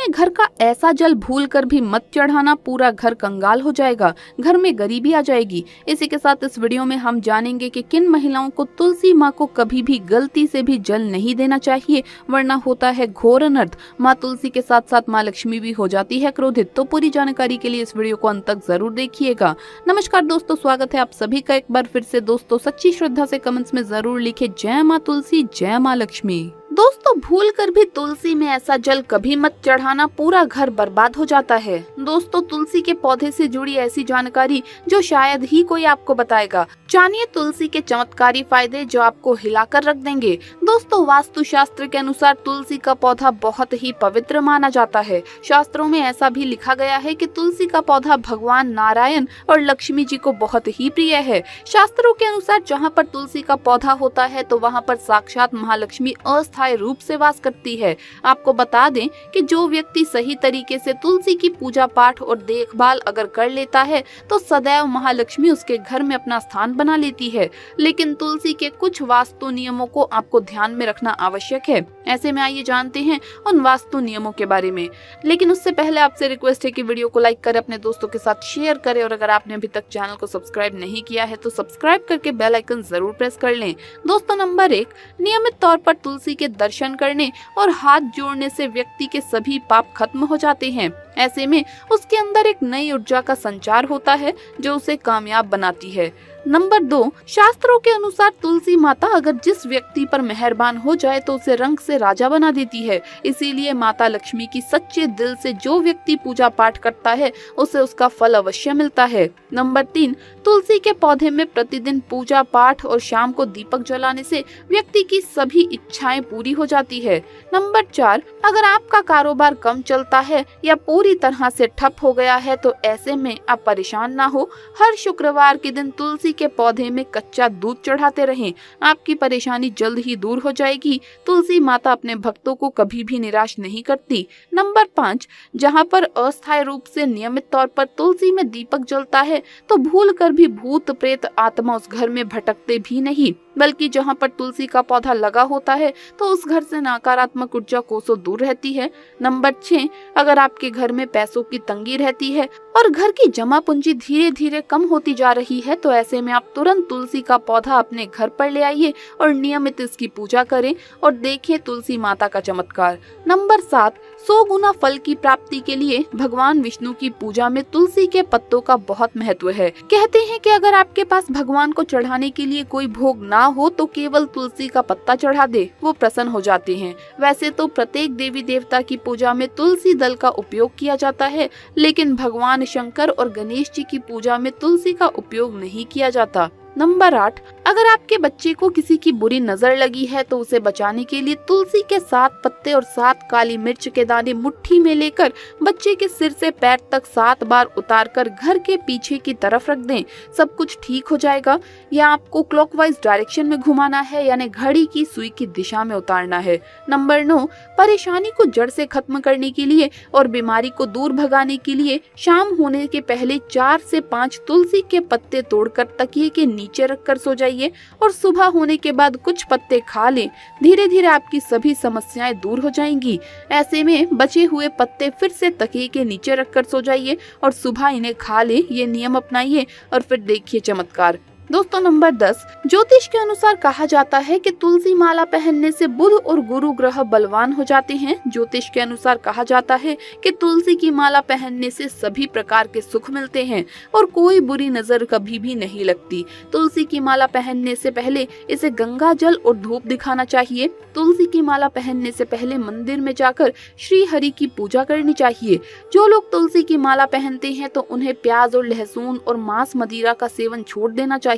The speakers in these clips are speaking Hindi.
में घर का ऐसा जल भूलकर भी मत चढ़ाना, पूरा घर कंगाल हो जाएगा, घर में गरीबी आ जाएगी। इसी के साथ इस वीडियो में हम जानेंगे कि किन महिलाओं को तुलसी माँ को कभी भी गलती से भी जल नहीं देना चाहिए, वरना होता है घोर अनर्थ। माँ तुलसी के साथ साथ माँ लक्ष्मी भी हो जाती है क्रोधित। तो पूरी जानकारी के लिए इस वीडियो को अंत तक जरूर देखिएगा। नमस्कार दोस्तों, स्वागत है आप सभी का एक बार फिर से। दोस्तों सच्ची श्रद्धा से कमेंट्स में जरूर लिखे जय माँ तुलसी, जय माँ लक्ष्मी। दोस्तों भूल कर भी तुलसी में ऐसा जल कभी मत चढ़ाना, पूरा घर बर्बाद हो जाता है। दोस्तों तुलसी के पौधे से जुड़ी ऐसी जानकारी जो शायद ही कोई आपको बताएगा। जानिए तुलसी के चमत्कारी फायदे जो आपको हिलाकर रख देंगे। दोस्तों वास्तु शास्त्र के अनुसार तुलसी का पौधा बहुत ही पवित्र माना जाता है। शास्त्रों में ऐसा भी लिखा गया है कि तुलसी का पौधा भगवान नारायण और लक्ष्मी जी को बहुत ही प्रिय है। शास्त्रों के अनुसार जहाँ पर तुलसी का पौधा होता है तो वहाँ पर साक्षात महालक्ष्मी अस्थायी रूप से वास करती है। आपको बता दें कि जो व्यक्ति सही तरीके से तुलसी की पूजा पाठ और देखभाल अगर कर लेता है तो सदैव महालक्ष्मी उसके घर में अपना स्थान बना लेती है। लेकिन तुलसी के कुछ वास्तु नियमों को आपको ध्यान में रखना आवश्यक है। ऐसे में आइए जानते हैं उन वास्तु नियमों के बारे में। लेकिन उससे पहले आपसे रिक्वेस्ट है कि वीडियो को लाइक करें, अपने दोस्तों के साथ शेयर करें और अगर आपने अभी तक चैनल को सब्सक्राइब नहीं किया है तो सब्सक्राइब करके बेल आइकन जरूर प्रेस कर लें। दोस्तों नंबर 1, नियमित तौर पर तुलसी के दर्शन करने और हाथ जोड़ने से व्यक्ति के सभी पाप खत्म हो जाते हैं। ऐसे में उसके अंदर एक नई ऊर्जा का संचार होता है जो उसे कामयाब बनाती है। नंबर 2, शास्त्रों के अनुसार तुलसी माता अगर जिस व्यक्ति पर मेहरबान हो जाए तो उसे रंग से राजा बना देती है। इसीलिए माता लक्ष्मी की सच्चे दिल से जो व्यक्ति पूजा पाठ करता है उसे उसका फल अवश्य मिलता है। नंबर 3, तुलसी के पौधे में प्रतिदिन पूजा पाठ और शाम को दीपक जलाने से व्यक्ति की सभी इच्छाएं पूरी हो जाती है। नंबर 4, अगर आपका कारोबार कम चलता है या पूरी तरह से ठप हो गया है तो ऐसे में आप परेशान ना हो। हर शुक्रवार के दिन तुलसी के पौधे में कच्चा दूध चढ़ाते रहें, आपकी परेशानी जल्द ही दूर हो जाएगी। तुलसी माता अपने भक्तों को कभी भी निराश नहीं करती। नंबर 5, जहाँ पर अस्थायी रूप से नियमित तौर पर तुलसी में दीपक जलता है तो भूल कर भी भूत प्रेत आत्मा उस घर में भटकते भी नहीं, बल्कि जहाँ पर तुलसी का पौधा लगा होता है तो उस घर से नकारात्मक ऊर्जा कोसों दूर रहती है। नंबर 6, अगर आपके घर में पैसों की तंगी रहती है और घर की जमा पूंजी धीरे धीरे कम होती जा रही है तो ऐसे में आप तुरंत तुलसी का पौधा अपने घर पर ले आइए और नियमित इसकी पूजा करें और देखें तुलसी माता का चमत्कार। नंबर 7, 100 गुना फल की प्राप्ति के लिए भगवान विष्णु की पूजा में तुलसी के पत्तों का बहुत महत्व है। कहते हैं कि अगर आपके पास भगवान को चढ़ाने के लिए कोई भोग ना हो तो केवल तुलसी का पत्ता चढ़ा दे, वो प्रसन्न हो जाते हैं। वैसे तो प्रत्येक देवी देवता की पूजा में तुलसी दल का उपयोग किया जाता है, लेकिन भगवान शंकर और गणेश जी की पूजा में तुलसी का उपयोग नहीं किया जाता। नंबर 8, अगर आपके बच्चे को किसी की बुरी नजर लगी है तो उसे बचाने के लिए तुलसी के 7 पत्ते और 7 काली मिर्च के दाने मुट्ठी में लेकर बच्चे के सिर से पैर तक 7 बार उतारकर घर के पीछे की तरफ रख दें, सब कुछ ठीक हो जाएगा। या आपको क्लॉकवाइज डायरेक्शन में घुमाना है, यानी घड़ी की सुई की दिशा में उतारना है। नंबर 9, परेशानी को जड़ से खत्म करने के लिए और बीमारी को दूर भगाने के लिए शाम होने के पहले 4 से 5 तुलसी के पत्ते तोड़कर तकिए के नीचे रखकर सो जाइए और सुबह होने के बाद कुछ पत्ते खा लें। धीरे धीरे आपकी सभी समस्याएं दूर हो जाएंगी। ऐसे में बचे हुए पत्ते फिर से तकिए के नीचे रखकर सो जाइए और सुबह इन्हें खा लें। ये नियम अपनाइए और फिर देखिए चमत्कार। दोस्तों नंबर 10, ज्योतिष के अनुसार कहा जाता है कि तुलसी माला पहनने से बुध और गुरु ग्रह बलवान हो जाते हैं। ज्योतिष के अनुसार कहा जाता है कि तुलसी की माला पहनने से सभी प्रकार के सुख मिलते हैं और कोई बुरी नजर कभी भी नहीं लगती। तुलसी की माला पहनने से पहले इसे गंगा जल और धूप दिखाना चाहिए। तुलसी की माला पहनने से पहले मंदिर में जाकर श्री हरि की पूजा करनी चाहिए। जो लोग तुलसी की माला पहनते हैं तो उन्हें प्याज और लहसुन और मांस मदिरा का सेवन छोड़ देना चाहिए।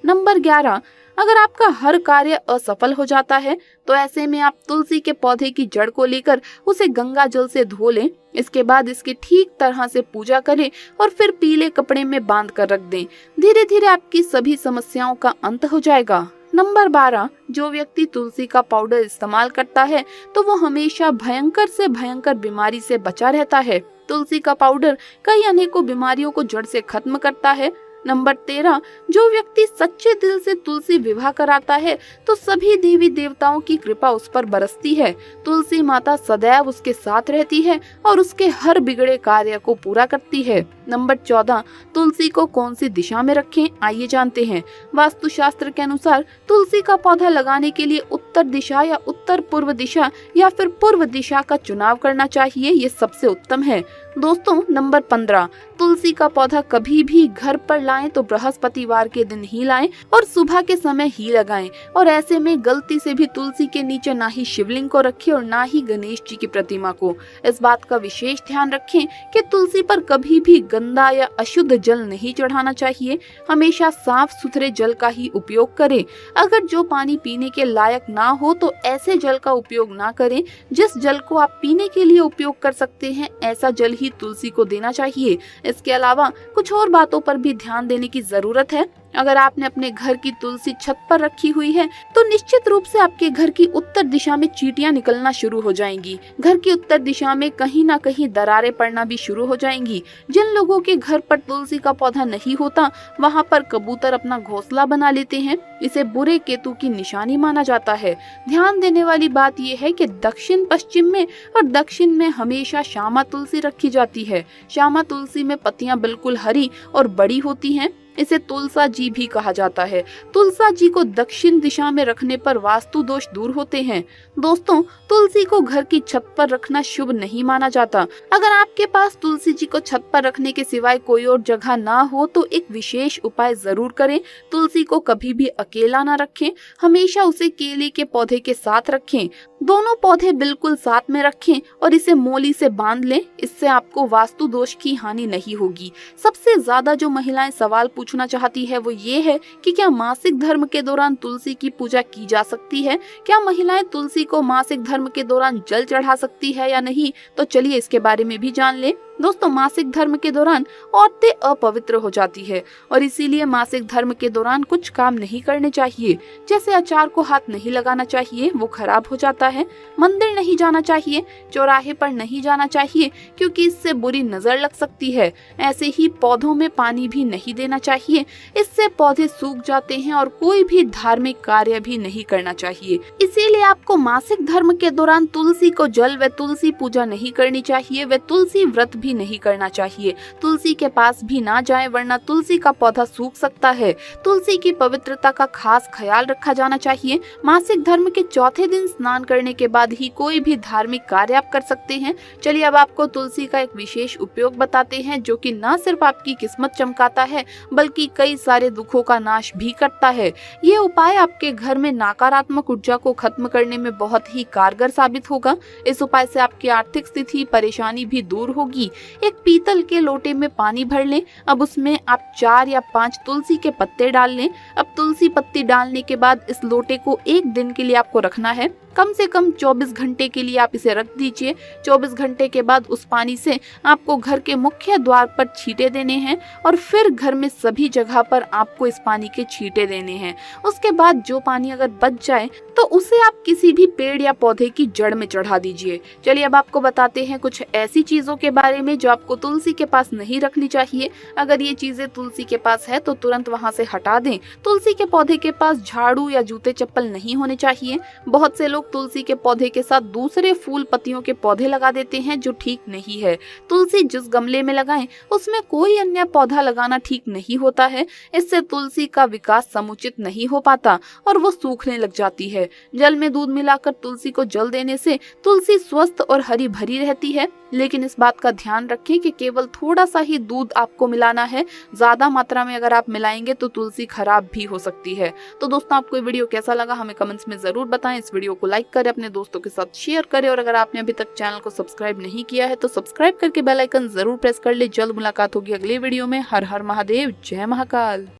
नंबर 11, अगर आपका हर कार्य असफल हो जाता है तो ऐसे में आप तुलसी के पौधे की जड़ को लेकर उसे गंगा जल से धो लें। इसके बाद इसकी ठीक तरह से पूजा करें और फिर पीले कपड़े में बांध कर रख दें। धीरे धीरे आपकी सभी समस्याओं का अंत हो जाएगा। नंबर 12, जो व्यक्ति तुलसी का पाउडर इस्तेमाल करता है तो वो हमेशा भयंकर से भयंकर बीमारी से बचा रहता है। तुलसी का पाउडर कई अनेकों बीमारियों को जड़ से खत्म करता है। नंबर 13, जो व्यक्ति सच्चे दिल से तुलसी विवाह कराता है तो सभी देवी देवताओं की कृपा उस पर बरसती है। तुलसी माता सदैव उसके साथ रहती है और उसके हर बिगड़े कार्य को पूरा करती है। नंबर 14, तुलसी को कौन सी दिशा में रखें, आइए जानते हैं। वास्तुशास्त्र के अनुसार तुलसी का पौधा लगाने के लिए उत्तर दिशा या उत्तर पूर्व दिशा या फिर पूर्व दिशा का चुनाव करना चाहिए, ये सबसे उत्तम है। दोस्तों, नंबर 15, तुलसी का पौधा कभी भी घर पर लाएं तो बृहस्पतिवार के दिन ही लाएं और सुबह के समय ही लगाएं, और ऐसे में गलती से भी तुलसी के नीचे ना ही शिवलिंग को रखें और ना ही गणेश जी की प्रतिमा को। इस बात का विशेष ध्यान रखें कि तुलसी पर कभी भी गंदा या अशुद्ध जल नहीं चढ़ाना चाहिए। हमेशा साफ सुथरे जल का ही उपयोग करें। अगर जो पानी पीने के लायक ना हो तो ऐसे जल का उपयोग ना करें। जिस जल को आप पीने के लिए उपयोग कर सकते हैं ऐसा जल ही तुलसी को देना चाहिए। इसके अलावा कुछ और बातों पर भी ध्यान देने की जरूरत है। अगर आपने अपने घर की तुलसी छत पर रखी हुई है तो निश्चित रूप से आपके घर की उत्तर दिशा में चींटियां निकलना शुरू हो जाएंगी। घर की उत्तर दिशा में कहीं ना कहीं दरारें पड़ना भी शुरू हो जाएंगी। जिन लोगों के घर पर तुलसी का पौधा नहीं होता वहां पर कबूतर अपना घोंसला बना लेते हैं। इसे बुरे केतु की निशानी माना जाता है। ध्यान देने वाली बात यह है कि दक्षिण पश्चिम में और दक्षिण में हमेशा श्यामा तुलसी रखी जाती है। श्यामा तुलसी में पत्तियां बिल्कुल हरी और बड़ी होती हैं। इसे तुलसा जी भी कहा जाता है। तुलसा जी को दक्षिण दिशा में रखने पर वास्तु दोष दूर होते हैं। दोस्तों, तुलसी को घर की छत पर रखना शुभ नहीं माना जाता। अगर आपके पास तुलसी जी को छत पर रखने के सिवाय कोई और जगह ना हो तो एक विशेष उपाय जरूर करें। तुलसी को कभी भी अकेला ना रखें, हमेशा उसे केले के पौधे के साथ रखें। दोनों पौधे बिल्कुल साथ में रखें और इसे मोली से बांध लें। इससे आपको वास्तु दोष की हानि नहीं होगी। सबसे ज्यादा जो महिलाएं सवाल पूछना चाहती है वो ये है कि क्या मासिक धर्म के दौरान तुलसी की पूजा की जा सकती है? क्या महिलाएं तुलसी को मासिक धर्म के दौरान जल चढ़ा सकती है या नहीं? तो चलिए इसके बारे में भी जान लें। दोस्तों, मासिक धर्म के दौरान औरतें अपवित्र हो जाती है और इसीलिए मासिक धर्म के दौरान कुछ काम नहीं करने चाहिए। जैसे अचार को हाथ नहीं लगाना चाहिए, वो खराब हो जाता है। मंदिर नहीं जाना चाहिए, चौराहे पर नहीं जाना चाहिए क्योंकि इससे बुरी नजर लग सकती है। ऐसे ही पौधों में पानी भी नहीं देना चाहिए, इससे पौधे सूख जाते हैं और कोई भी धार्मिक कार्य भी नहीं करना चाहिए। इसीलिए आपको मासिक धर्म के दौरान तुलसी को जल व तुलसी पूजा नहीं करनी चाहिए व तुलसी व्रत भी नहीं करना चाहिए। तुलसी के पास भी ना जाएं वरना तुलसी का पौधा सूख सकता है। तुलसी की पवित्रता का खास ख्याल रखा जाना चाहिए। मासिक धर्म के चौथे दिन स्नान करने के बाद ही कोई भी धार्मिक कार्य आप कर सकते हैं। चलिए अब आपको तुलसी का एक विशेष उपयोग बताते हैं जो कि न सिर्फ आपकी किस्मत चमकाता है बल्कि कई सारे दुखों का नाश भी करता है। ये उपाय आपके घर में नकारात्मक ऊर्जा को खत्म करने में बहुत ही कारगर साबित होगा। इस उपाय से आपकी आर्थिक स्थिति परेशानी भी दूर होगी। एक पीतल के लोटे में पानी भर लें। अब उसमें आप 4 या 5 तुलसी के पत्ते डाल लें। अब तुलसी पत्ती डालने के बाद इस लोटे को 1 दिन के लिए आपको रखना है। कम से कम 24 घंटे के लिए आप इसे रख दीजिए। 24 घंटे के बाद उस पानी से आपको घर के मुख्य द्वार पर छींटे देने हैं और फिर घर में सभी जगह पर आपको इस पानी के छींटे देने हैं। उसके बाद जो पानी अगर बच जाए तो उसे आप किसी भी पेड़ या पौधे की जड़ में चढ़ा दीजिए। चलिए अब आपको बताते हैं कुछ ऐसी चीजों के बारे में जो आपको तुलसी के पास नहीं रखनी चाहिए। अगर ये चीजें तुलसी के पास है तो तुरंत वहां से हटा दें। तुलसी के पौधे के पास झाड़ू या जूते चप्पल नहीं होने चाहिए। बहुत से लोग तुलसी के पौधे के साथ दूसरे फूल पत्तियों के पौधे लगा देते हैं जो ठीक नहीं है। तुलसी जिस गमले में लगाएं उसमें कोई अन्य पौधा लगाना ठीक नहीं होता है। इससे तुलसी का विकास समुचित नहीं हो पाता और वो सूखने लग जाती है। जल में दूध मिलाकर तुलसी को जल देने से तुलसी स्वस्थ और हरी भरी रहती है। लेकिन इस बात का ध्यान रखें कि केवल थोड़ा सा ही दूध आपको मिलाना है। ज्यादा मात्रा में अगर आप मिलाएंगे तो तुलसी खराब भी हो सकती है। तो दोस्तों, आपको ये वीडियो कैसा लगा हमें कमेंट्स में जरूर बताएं। इस वीडियो को लाइक करें, अपने दोस्तों के साथ शेयर करें और अगर आपने अभी तक चैनल को सब्सक्राइब नहीं किया है तो सब्सक्राइब करके बेल आइकन जरूर प्रेस कर ले। जल्द मुलाकात होगी अगले वीडियो में। हर हर महादेव, जय महाकाल।